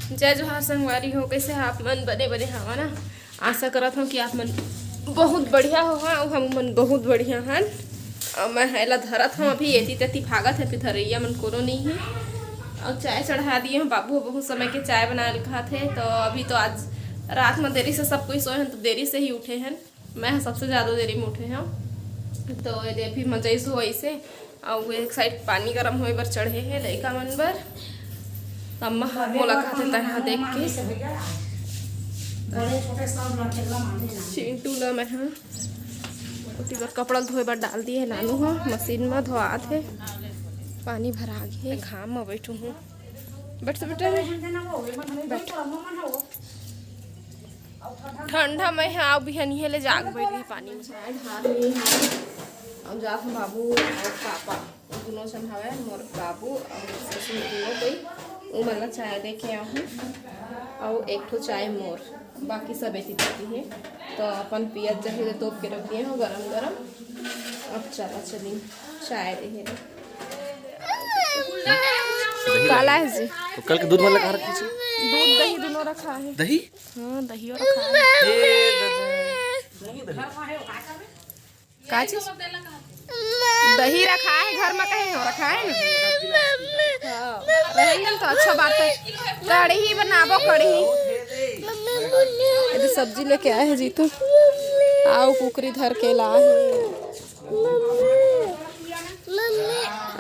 जय जोहार संगवारी हो, कैसे आप मन बने बने हवा ना। आशा करत हूँ कि आप मन बहुत बढ़िया हो और हम मन बहुत बढ़िया हन। मैं हैला धरत हूँ, अभी एती तेती भागत है, धरैया मन कोनो नहीं है। और चाय चढ़ा दिए हूँ, बाबू बहुत समय के चाय बना लिखा थे। तो अभी तो आज रात में देरी से सब कोई सोए हैं, तो देरी से ही उठे हैं। मैं सबसे ज़्यादा देरी में उठे हैं। तो ये भी मजा सो ऐसे और एक साइड पानी गर्म होए बर चढ़े है लड़का मन बर। अम्मा मोला खाते तहाँ देख के चिंटू ला मैं उठी बर कपड़ा धोए बर डाल दिए नानू हाँ मशीन में धोआत है। पानी भरा गए, घाम में बैठू हूँ। बैठ से बेटा बैठ। ठंडा में है आओ बिहनिए ले जाग बैठ गई पानी में और जात बाबू और पापा दोनों सन हवे मोर बाबू और ससुर दोनों कोई मतलब चाय दे के आऊँ और एक ठो चाय मोर, बाकी सब ऐसी देती है। तो अपन पियत चाहिए तो तोप के रख दिए हो गरम गरम। अब चला चली चाय दे काला है जी। तो कल के दूध वाला कहाँ रखी थी? दूध दही दोनों रखा है। दही? हाँ दही और रखा है। का चीज? दही रखा है घर में, कहीं हो रखा है ना। हाँ रहेंगे तो अच्छा बात है। कढ़ी बनाबो कढ़ी। यदि सब्जी लेके आए हैं जीतू आओ कुकरी धर के लाए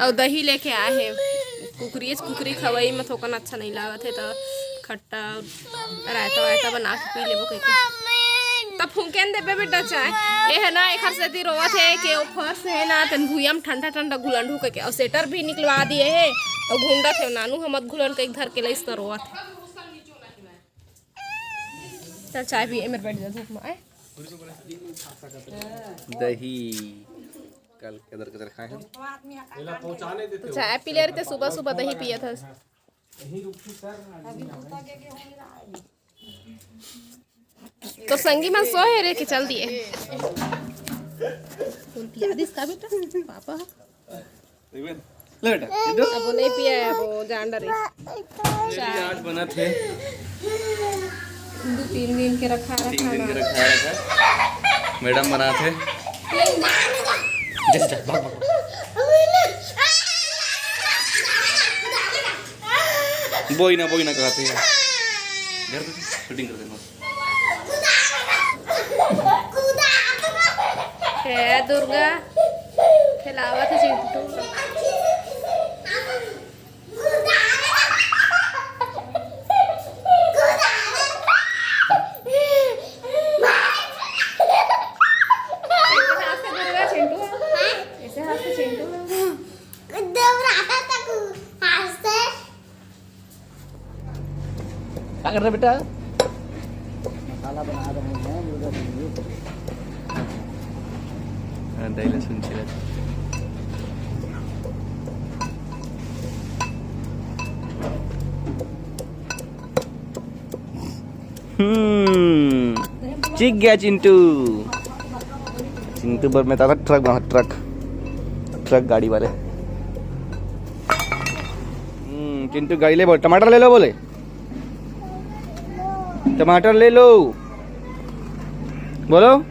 और दही लेके आए हैं। कुकरी खवाई में थोकन अच्छा नहीं लागत है, तो खट्टा रायता वायता बना के पी लेबो कहीं। तब फूकेन देबे बेटा चाय ये है ना। एक से ती रोवत है कि फर्श है ना तन भूया में ठंडा ठंडा घुलन ढूक के और स्वेटर भी निकलवा दिए है और घूंडा थे नानू हम मत घुलन के धर के लइस तो रोवत है। चल चाय भी मेरे बैठ जा धूप में आए। दही कल किधर खाए हैं? तो चाय पी ले रहे थे, सुबह सुबह दही पिया था। तो संगी में सो है रे के चल दिए। पिया दिस का बेटा पापा ले बेटा अब नहीं पिया है, वो जान डरे। आज बना थे 2-3 दिन के रखा मैडम बना थे। जैसे भाग भाग बोई ना कहते हैं घर पे शूटिंग करते हैं। दुर्गा खिलावत है चिंटू। क्या कर रहे बेटा? मसाला बना रहे हैं। दही लहसुन छिला। चिक गया चिंटू पर में था ट्रक गाड़ी वाले। चिंटू गाड़ी ले बोल, टमाटर ले लो बोले, टमाटर ले लो बोलो,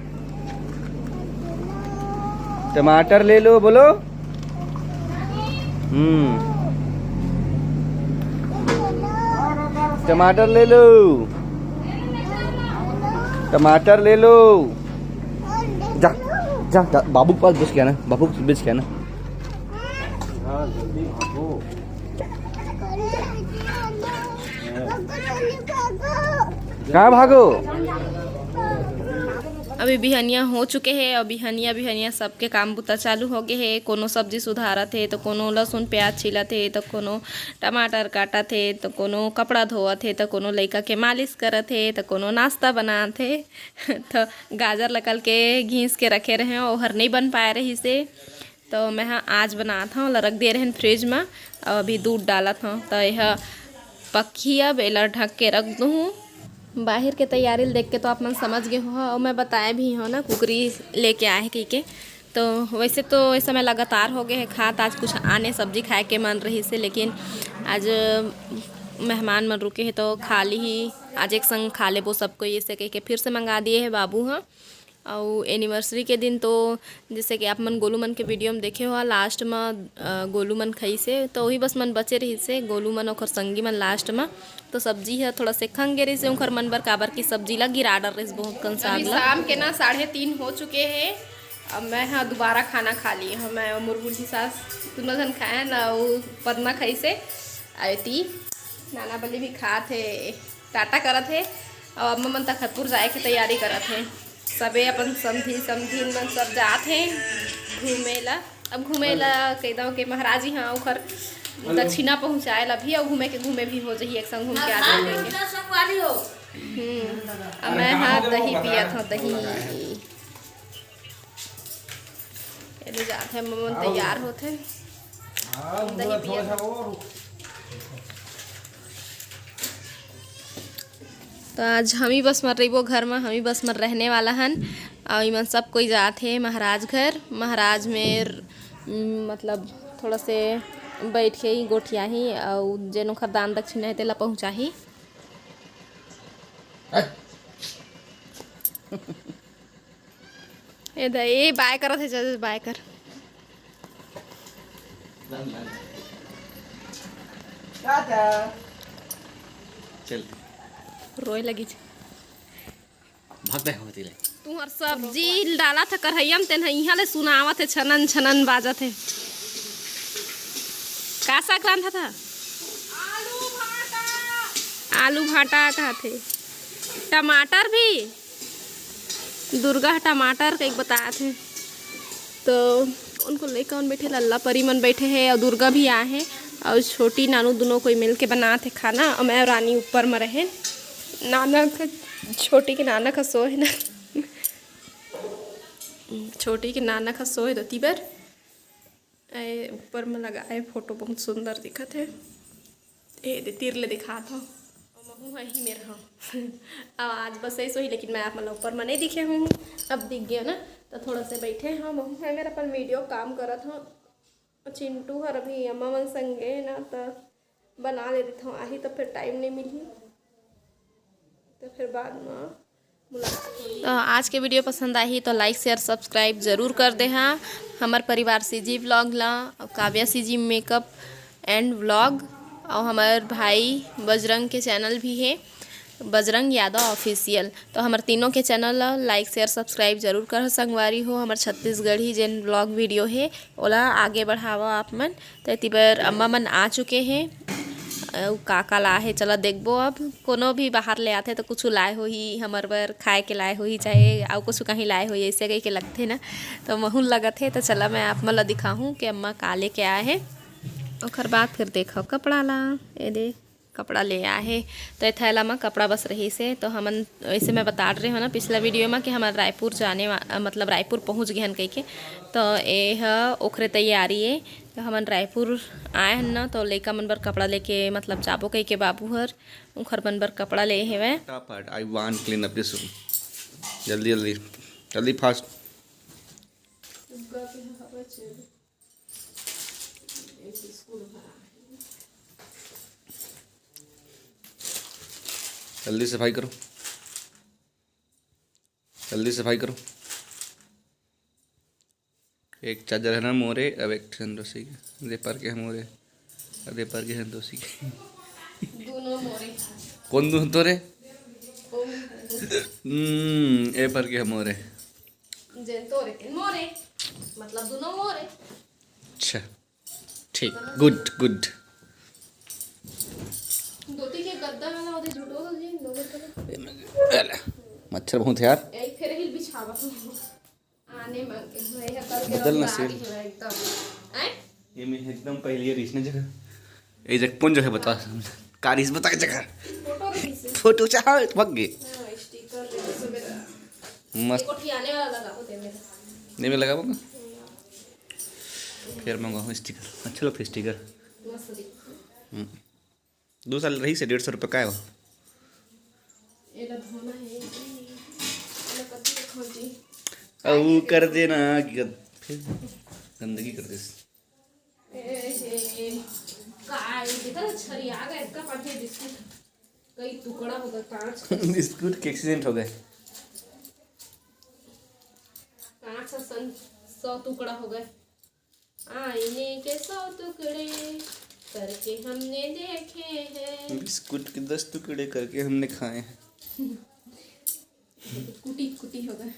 टमाटर ले लो बोलो। टमाटर ले लो, टमाटर ले लो। जा जा, जा बाबू के पास बेच के आना, बाबू के बेच के आना। कहाँ भागो? अभी बिहनिया हो चुके हैं और बिहनिया सबके काम बुता चालू हो गए है। कोनो सब्जी सुधारत है तो कोनो लहसुन प्याज छीलत है तो कोनो टमाटर काटत है तो कोनो कपड़ा धोवत है तो कोनो लइका के मालिश करत है तो कोनो नाश्ता बनात है। तो गाजर लकल के घीस के रखे रहे और हर नहीं बन पाए रही से, तो मैं आज बनात हूँ रख दे रहे फ्रिज में। और अभी दूध डालत हूँ तो यह पखिया बेला ढक के रख दूँ। बाहर के तैयारी देख के तो आप मन समझ गए हो और मैं बताया भी हो ना कुकरी लेके आए कही के। तो वैसे तो इस समय लगातार हो गए हैं खात, आज कुछ आने सब्जी खाए के मन रही से, लेकिन आज मेहमान मन रुके है तो खाली ही आज एक संग खा लेबो सबको, ऐसे कह के फिर से मंगा दिए है बाबू हाँ। और एनिवर्सरी के दिन तो जैसे कि आप मन गोलू मन के वीडियो में देखे हो लास्ट में गोलू मन खाई से, तो वही बस मन बचे रही से गोलू मन और संगी मन लास्ट में। तो सब्जी है थोड़ा से खंगे रही से उनकर मन बर काबर की सब्जी ला गिरा डर रही बहुत कन साग। शाम के ना 3:30 हो चुके हैं। अब मैं हाँ दोबारा खाना खा ली हाँ, मैं और मोर बूढ़ी सास दोनों जन खाए ना। वो पदमा खाई से आए थी, नाना बल्ली भी खा थे, टाटा करत है। और अम्मा मन तखतपुर जाए की तैयारी करत है। सबे अपन समधी मन सब जात हैं घूमे ला। अब घूमे ला कह दो के महाराज हाँ उखर दक्षिणा पहुँचाए ला भी, और घूमे भी हो जाइए एक संग घूम के आ जाएंगे। अब मैं हाँ दही पिया था, दही ये जाते हैं मम्मन तैयार होते दही पिया। तो आज हम ही बस मर रही वो घर में, हम ही बस मर रहने वाला हन। और इमन सब कोई जाते हैं महाराज घर। महाराज में मतलब थोड़ा से बैठ के ही गोठिया ही और जेनो खर दान दक्षिणा है तेला पहुँचा ही। ये बाय करत है जज बाय कर चल रोए लगी भागते होती ले तू हर सब्जी डाला था करहैया में तेन यहाँ ले सुनावत है छनन छनन बाजत है। का साग रांधा था? आलू भाटा कहा थे। टमाटर भी दुर्गा टमाटर का एक बताया थे। तो उनको लेकर उन बैठे लल्ला परी मन बैठे हैं और दुर्गा भी आए हैं और छोटी नानू दोनों कोई मिल के बना थे खाना। और मैं रानी ऊपर में रहे, नाना का छोटी के नाना का सो है ना छोटी के नाना का सो है दोती बार ऊपर में लगाए फोटो बहुत सुंदर दिखत है। ए तीर ले दिखा था वही मेरा हाँ अब आज बस ऐसा ही, लेकिन मैं आप मतलब ऊपर में नहीं दिखे हूँ, अब दिख गया ना। तो थोड़ा से बैठे हाँ महू है मेरा पर वीडियो काम करत हूँ। चिंटू हर अभी अम्मा मन संगे ना तो बना ले देता हूँ आही, तो फिर टाइम नहीं मिली तो फिर बाद में मुलाकात। तो आज के वीडियो पसंद आई तो लाइक शेयर सब्सक्राइब ज़रूर कर दे हाँ। हमार परिवार सीजी व्लॉग ला, Kavya CG makeup and vlog, और हमारे भाई बजरंग के चैनल भी है बजरंग यादव ऑफिशियल। तो हमारे तीनों के चैनल लाइक शेयर सब्सक्राइब जरूर कर संगवारी हो। हमारे छत्तीसगढ़ी जेन ब्लॉग वीडियो है ओला आगे बढ़ावा आप मन। तो इतनी बार अम्मा मन आ चुके हैं, काका लाए है चला देखबो। अब कोनो भी बाहर ले आते तो कुछ लाए हो ही हमारे बर खाए के लाए हो ही, चाहे और कुछ कहीं लाए हो ऐसे कहीं के लगते ना। तो महून लगत है तो चला मैं आप मन ला दिखाऊँ कि अम्मा का लेके आए हैं। और बाद फिर देखो कपड़ा ला ये दे कपड़ा ले आए है। तो थैला में कपड़ा बस रही से। तो हमन ऐसे मैं बता रहे हो ना पिछला वीडियो में कि हमारे रायपुर जाने मतलब रायपुर पहुंच गए हन कह के। तो ये ओखरे तैयारी है। तो हमन रायपुर आए हन ना, तो लइका मन बर कपड़ा लेके मतलब जाबो कह के बाबू हर उखर मन बर कपड़ा ले हेवे। फटाफट I want clean up this room, जल्दी जल्दी जल्दी फास्ट। जल्दी सफाई करो, जल्दी सफाई करो। एक चादर है ना मोरे, अब एक संदोसी के दे पर के है मोरे, दे पर के संदोसी के दोनों मोरे कौन दो तोरे ए पर के है मोरे जेन तोरे मोरे मतलब दोनों मोरे। अच्छा ठीक, गुड गुड। धोती के गद्दा वाला ओदे झूठो तो जी मच्छर बहुत है यार। एक फिर हिल बिछावा आने मांग के भाई है करके बदल ना सिर। एकदम हैं ये मैं एकदम पहले ये रीस ने जगह ये जगह कौन जगह बता कारिस बता के जगह फोटो रखी से फोटो चाह भाग गए। हां स्टिकर ले से मेरा मस्त कोठी आने वाला लगा होते मेरा नहीं में लगा पाऊंगा फिर मंगवाऊँ स्टिकर। अच्छा लगता है स्टिकर। मस्त दिख 2 साल रही से 150 रुपये का है वो। एला धोना है एला कति रखो जी अब कर देना फिर गंदगी कर दे। काय देखा छरी आ गया इसका पाटे बिस्कुट कई टुकड़ा हो गया 5 बिस्कुट के एक्सीडेंट हो गए। 100 टुकड़ा हो गए। आईने के 100 टुकड़े करके हमने देखे हैं। बिस्कुट के 10 टुकड़े करके हमने खाए हैं। कुटी कुटी हो गए।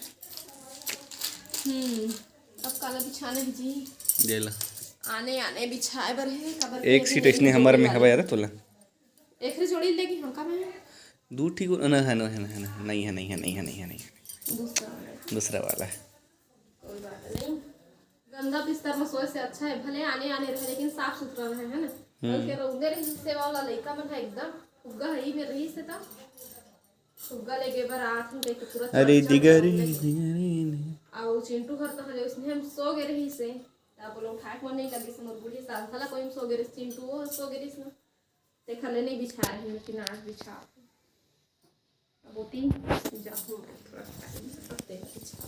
अब काला बिछाने है जी जेला आने आने बिछाए बर है कबर एक सीट इसने हमारे में हवा यार तोला एक रे जोड़ी लेगी हम का में दू ठीक ना है ना है ना है ना नहीं है नहीं है नहीं है नहीं है नहीं है दूसरा वाला है। दूसरा वाला है। कोई बात नहीं गंदा बिस्तर में सोए से अच्छा है भले आने आने रहे लेकिन साफ सुथरा रहे है ना कल के रौदे रही सेवा वाला लड़का मन है एकदम उग्गा है में रही से ता उग्गा लेके बर आठ घंटे के पूरा अरे दिगरी आओ चिंटू घर तो हले उसने हम सो गए रही से आप लोग ठाक मन नहीं लगी समझ बूढ़ी साल थला कोई सो गए चिंटू वो सो गए ना देखा ले नहीं बिछा रही लेकिन आज बिछा अब होती जाऊँ थोड़ा टाइम बिछा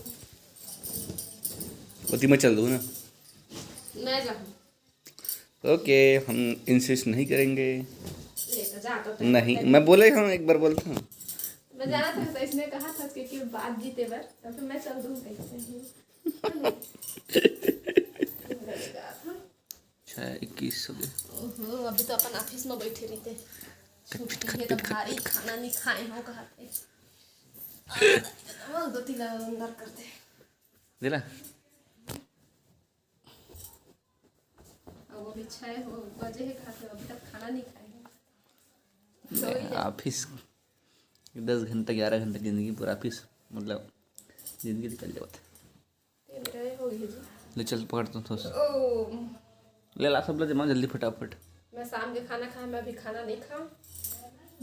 उसी में चल दूँ ना। मैं जाऊँ ओके हम इंसिस्ट नहीं करेंगे। लेकर जा तो नहीं मैं बोले हूँ एक बार बोलता हूँ मैं जाना था तो इसने कहा था कि बात जीते बर तब तो मैं चल दूँ कैसे अच्छा 21 हो गए। ओहो अभी तो अपन ऑफिस में बैठे रहते छुट्टी है तो भारी खाना नहीं खाए हो कहते वो दो तीन अंदर करते दिला अब वो बिछाए हो बजे है खाते अभी तक खाना नहीं खाए ऑफिस 10 घंटा 11 घंटा जिंदगी पूरा ऑफिस मतलब जिंदगी निकल जाता तेरे हो गई जी ले चल पकड़ता हूँ थोड़ा ओ ले ला सब ले जमा जल्दी फटाफट। मैं शाम के खाना खाया मैं अभी खाना नहीं खाऊं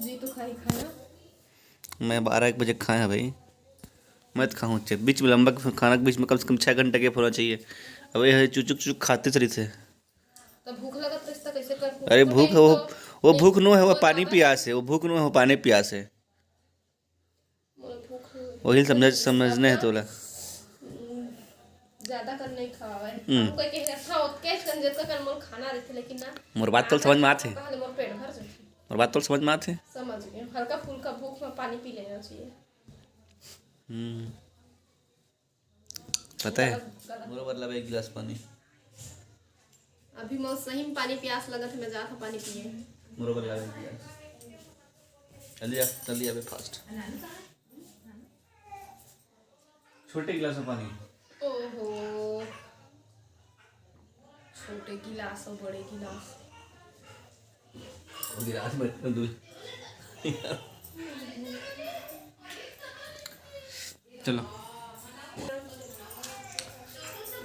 जी तो खाई खाना मैं 12-1 बजे खाए हैं भाई मैं तो खाऊँ बीच में लंबा खाना के बीच में कम से कम 6 घंटे के होना चाहिए। अब ये चुचुक चुचुक खाते सही से तो भूख लगा तो इसका कैसे कर अरे भूख है वो भूख नो है वो पानी प्यास है वो भूख नो है वो पानी प्यास है वही समझने है तोला ज्यादा कर नहीं खावा है हमको के अच्छा होत के कंजर का कर मोर खाना रहते लेकिन ना मोर बात तो समझ में आते पहले मोर पेट भर जाए मोर बात तो समझ में आते समझ गए हल्का फुल्का भूख में पानी पी लेना चाहिए पता है मोर मतलब 1 गिलास पानी अभी मोर सही में पानी प्यास लगा था मैं जा था पानी पिए मोर मतलब 1 गिलास जल्दी आ फास्ट छोटे गिलास में पानी ओहो छोटे गिलास और बड़े गिलास गिलास में दूध चलो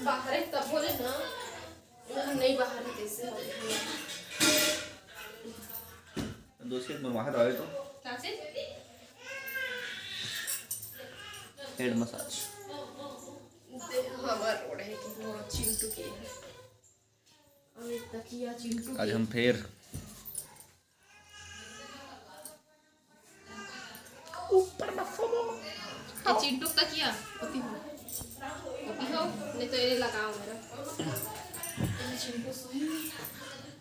बाहर है तब बोले ना नहीं बाहर है कैसे हो दोस्त में बाहर आए तो क्या से हेड मसाज हमार रोड है कि वो चिंटू के है अभी तकिया चिंटू आज हम फिर ऊपर ये चिंटू तकिया होती हो नहीं तो ये लगाओ मेरा चिंटू सही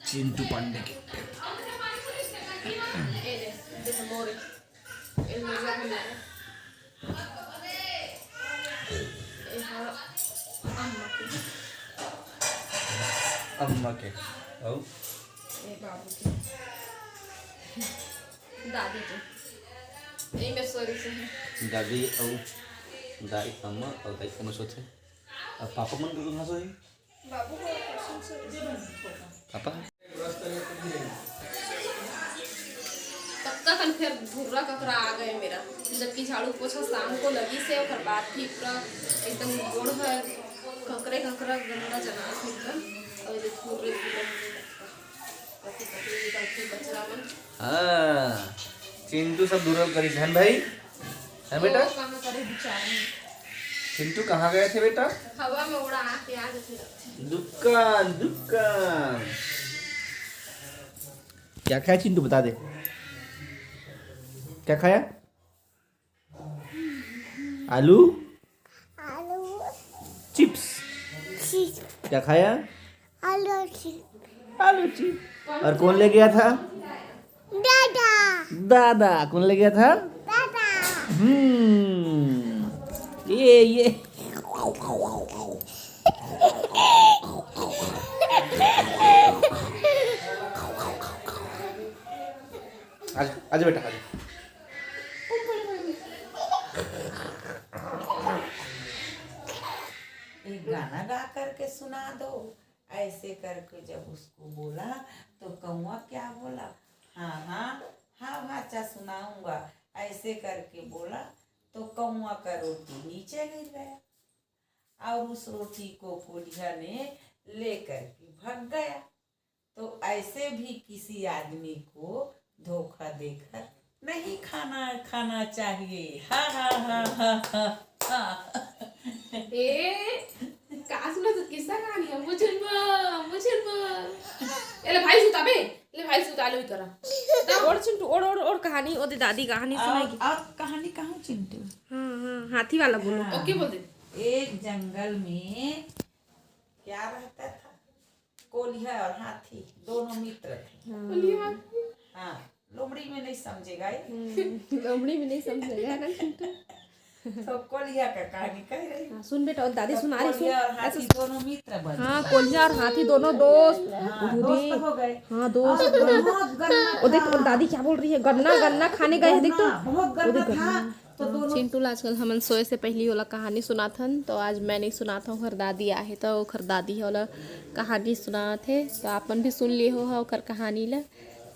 चिंटू पांडे के ए दे मोरे el mega gula अम्मा के औ बाबू के दादी के यही में सॉरी से है दादी औ दाई अम्मा और दाई अम्मा सोते और पापा मन को कहाँ सोई बाबू को क्वेश्चन से पापा पक्का कन फिर भूरा ककरा आ गए मेरा जबकि झाड़ू पोछा शाम को लगी से और बात थी पूरा एकदम गोड़ है ककरे ककरा गंदा जना थी एकदम और ये भूरे कति कति निकलती बचरा मन हाँ चिंटू सब दूर करी धन भाई है बेटा वो कहाँ करे बेचारे चिंटू कहाँ गए थे बेटा हवा में उड़ा के आ जाते दुकान दुकान क्या खाया चिंटू बता दे क्या खाया आलू चिप्स क्या खाया आलू आलू चिप्स। और कौन ले गया था? दादा। दादा कौन ले गया था? दादा। ये आजा बेटा आजा। एक गाना गा करके सुना दो। ऐसे करके जब उसको बोला तो कौआ क्या बोला? हाँ हाँ हाँ भाचा सुनाऊंगा। ऐसे करके बोला तो कौआ का रोटी नीचे गिर गया और उस रोटी को कोढ़िया ने लेकर के भाग गया। तो ऐसे भी किसी आदमी को धोखा देकर नहीं खाना चाहिए। हा हा हा हा हा हा। का सुना तो किस्सा कहानी है मुझे एले भाई सुता बे ले भाई सुता लो करा और चिंटू और कहानी और दादी कहानी सुनाएगी। अब कहानी कहाँ चिंटू? हाँ हाथी वाला बोलो। ओके बोल दे। एक जंगल में क्या रहता था? कोल्हा और हाथी दोनों मित्र थे। हाँ लोमड़ी में नहीं समझेगा लोमड़ी में नहीं समझेगा ना चिंटू। तो कोल्हा का कहानी कह रही। हाँ, सुन बेटा और दादी सुना रही कोल्हा और हाथी दोनों मित्र बने। हाँ कोल्हा और हाथी दोनों दोस्त। हाँ, दोस्त हो गए। हाँ दोस्त। बहुत गन्ना और देख और दादी क्या बोल रही है, गन्ना खाने गए हैं देख तो। बहुत गन्ना था तो दोनों चिंटू आजकल हमन सोए से पहली वाला कहानी सुनाथन, तो आज मैं नहीं सुनाता हूँ। घर दादी आहे तो घर दादी वाला कहानी सुनाते तो आपन भी सुन लिए हो ओकर कहानी ला।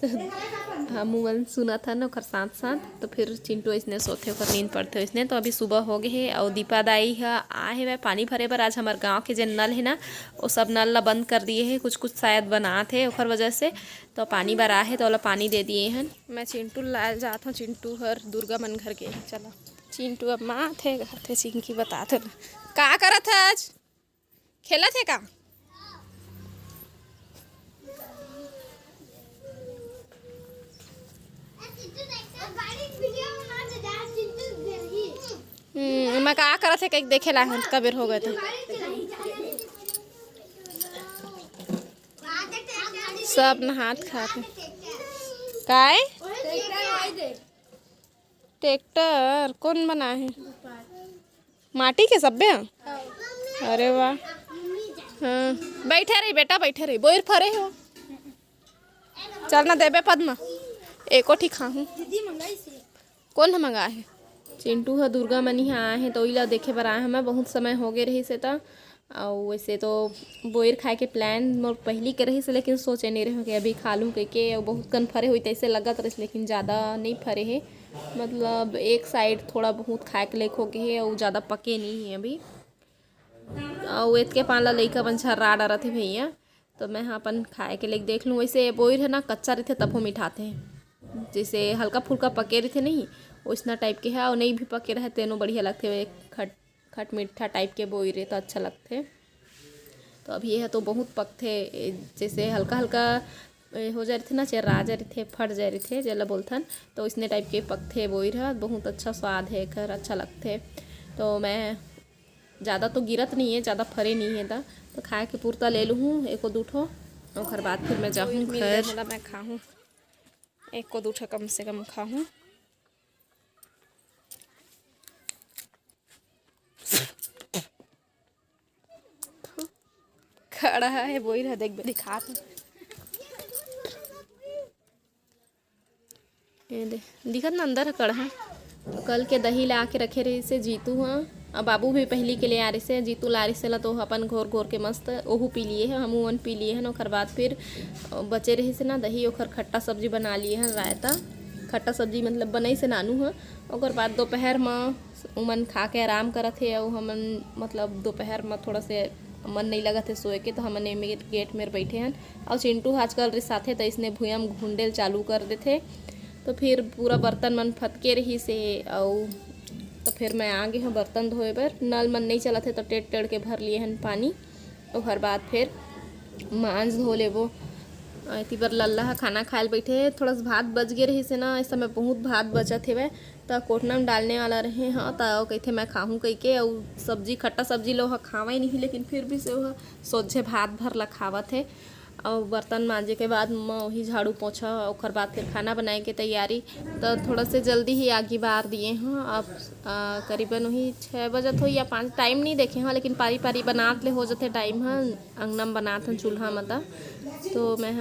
हम मन सुना था ना ओकर साथ साथ। तो फिर चिंटू इसने सोते ओकर नींद पड़ते हो इसने। तो अभी सुबह हो गए है और दीपा दाई है आए है पानी भरे बर। आज हमारे गांव के जो नल है ना वो सब नल ला बंद कर दिए है, कुछ शायद बना थे ओकर वजह से। तो पानी भरा है तो ओला पानी दे दिए हैं। मैं चिंटू ला जाता हूँ। चिंटू हर दुर्गा मन घर के चला। चिंटू अब माँ थे घर थे चिंकी बता थे का करत है आज खेला थे का? मैं का करत थे कहीं देखे ला कबेर हो गए थे। सब नहात खाते काय ट्रैक्टर कौन बना है? माटी के सब्बे। अरे वाह। हाँ बैठे रही बेटा बैठे रही बोर फरे हो। चल ना देबे पद्मा एको ठीक खाऊं। कौन मंगा है? चिंटू है दुर्गा मनी आए हैं तो इला देखे बर आए हमें बहुत समय हो गए रही से तो। और वैसे तो बोर खाए के प्लान मोर पहली के रही से, लेकिन सोचे नहीं रहे कि अभी खा लूँ के बहुत कन फरे हुई तैसे लगत रही, लेकिन ज़्यादा नहीं फरे है। मतलब एक साइड थोड़ा बहुत खाए के लेक हो गए है और ज़्यादा पके नहीं है अभी। और एत के पाला लइका बन छर्रा डरा थे भैया। तो मैं हाँ अपन खाए के लेक देख लूँ। वैसे बोर है ना कच्चा रहते तब हम मिठाते हैं, जैसे हल्का फुल्का पके रहते नहीं वैसना टाइप के है। और नहीं भी पके रहे तेनों बढ़िया लगते हुए खट मीठा टाइप के बोई रहे तो अच्छा लगते। तो अब ये है तो बहुत पकते जैसे हल्का हल्का हो जा रहे थे ना, चेरा जा रहे थे फट जा रहे थे जला बोलथन। तो इसने टाइप के पकते बोई रहा बहुत अच्छा स्वाद है कर अच्छा लगते। तो मैं ज़्यादा तो गिरत नहीं है, ज़्यादा फरे नहीं है तो खाए के पूर्ता ले लूँ एको दूठो और बाद फिर मैं जाऊँ घर मैं खाऊँ एको दूठो कम से कम खाऊँ। खड़ा है वही रहा देख दिखा दिखत ना अंदर कड़ा। कल के दही ला के रखे रही से जीतू हाँ अब बाबू भी पहली के लिए आ रही से जीतू ला रही से ला तो अपन घोर घोर के मस्त ओहू पी लिए हैं हम वन पी लिए हैं। ओकर बाद फिर बचे रही से ना दही ओकर खट्टा सब्जी बना लिए हैं रायता खट्टा सब्जी मतलब बनई से नानू है। ओकर बाद दोपहर में उमन खा के आराम करत है और हमन मतलब दोपहर में थोड़ा से मन नहीं लगा थे सोए के तो हमने गेट में बैठे हैं। और चिंटू आजकल रिसाथे तो इसने भूया में घुंडेल चालू कर देते। तो फिर पूरा बर्तन मन फटके रही से और तो फिर मैं आ गई हूँ बर्तन धोए बर। नल मन नहीं चला थे तो टेढ़ टेढ़ के भर लिए हैं पानी। और हर बाद फिर मांझ धो ले वो इतनी बार लल्ला खाना खाए बैठे। थोड़ा सा भात बच गए रही से ना इस समय बहुत भात बचत है तो कोटना में डालने वाला रहे। हाँ तो कहते मैं खाऊँ कह के और सब्जी खट्टा सब्जी लोग खावा ही नहीं, लेकिन फिर भी से वह सोझे भात भर ला खावत है। और बर्तन मांजे के बाद वही झाड़ू पोछा और बाद फिर खाना बनाए के तैयारी। तो थोड़ा से जल्दी ही आगे बार दिए हैं। अब करीबन वही 6 बजत हो या 5, टाइम नहीं देखे हैं, लेकिन पारी पारी बनात ले हो जाते टाइम है। अंगना में बनात हैं चूल्हा में तो मैं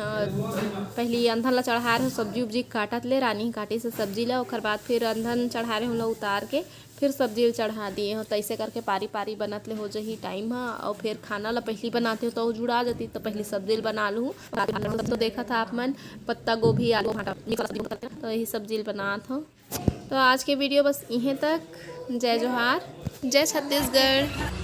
पहले अंधन ला चढ़ा रहे सब्जी उब्जी काटत ले, रानी काटी से सब्जी ला, और बाद फिर अंधन चढ़ा रहे हम लोग उतार के फिर सब्जी चढ़ा दिए हो। तो ऐसे करके पारी पारी बनत ले हो जाही टाइम है। और फिर खाना ला पहली बनाते हो तो जुड़ा जाती, तो पहले सब्जी बना लूँ। तो देखा था आप मन पत्ता गोभी आलू तो यही सब्जी बनात हो। तो आज के वीडियो बस यहीं तक। जय जोहार, जय छत्तीसगढ़।